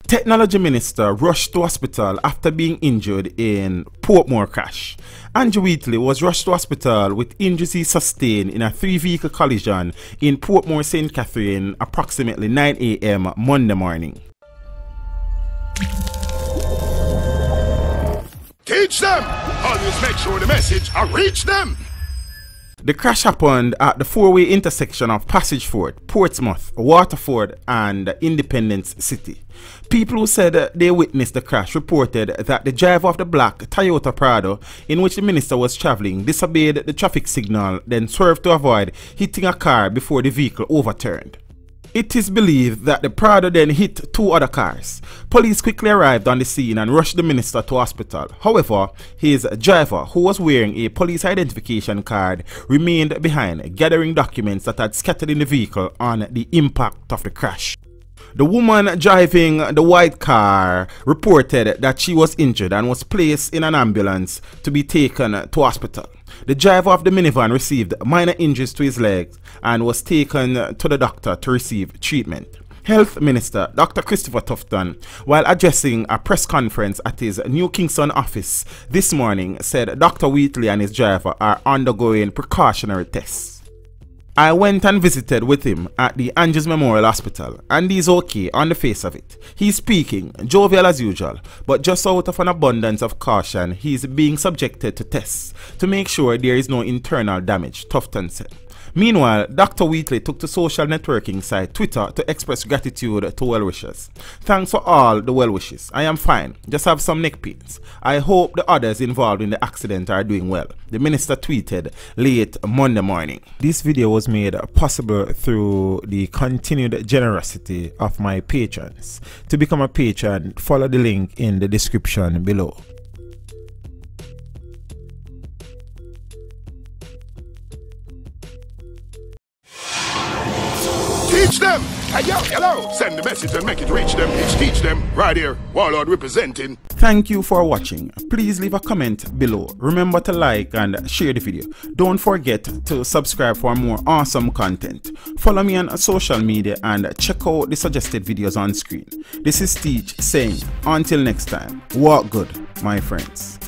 Technology Minister rushed to hospital after being injured in Portmore crash. Andrew Wheatley was rushed to hospital with injuries he sustained in a 3-vehicle collision in Portmore, St. Catherine, approximately 9 a.m. Monday morning. Teach them! Always make sure the message will reach them! The crash happened at the 4-way intersection of Passageford, Portsmouth, Waterford and Independence City. People who said they witnessed the crash reported that the driver of the black Toyota Prado in which the minister was travelling disobeyed the traffic signal, then swerved to avoid hitting a car before the vehicle overturned. It is believed that the Prado then hit 2 other cars. Police quickly arrived on the scene and rushed the minister to hospital. However, his driver, who was wearing a police identification card, remained behind, gathering documents that had scattered in the vehicle on the impact of the crash. The woman driving the white car reported that she was injured and was placed in an ambulance to be taken to hospital. The driver of the minivan received minor injuries to his legs and was taken to the doctor to receive treatment. Health Minister Dr. Christopher Tufton, while addressing a press conference at his New Kingston office this morning, said Dr. Wheatley and his driver are undergoing precautionary tests. I went and visited with him at the Andrews Memorial Hospital and he's okay on the face of it. He's speaking, jovial as usual, but just out of an abundance of caution, he's being subjected to tests to make sure there is no internal damage, Tufton said. Meanwhile, Dr. Wheatley took to social networking site Twitter to express gratitude to well-wishers. Thanks for all the well-wishes. I am fine, just have some neck pains. I hope the others involved in the accident are doing well, the minister tweeted late Monday morning. This video was made possible through the continued generosity of my patrons. To become a patron, follow the link in the description below. Teach them! Hey, yo, hello! Send the message and make it reach them. It's Teach Them, right here, Warlord representing. Thank you for watching. Please leave a comment below. Remember to like and share the video. Don't forget to subscribe for more awesome content. Follow me on social media and check out the suggested videos on screen. This is Teach saying, until next time, walk good, my friends.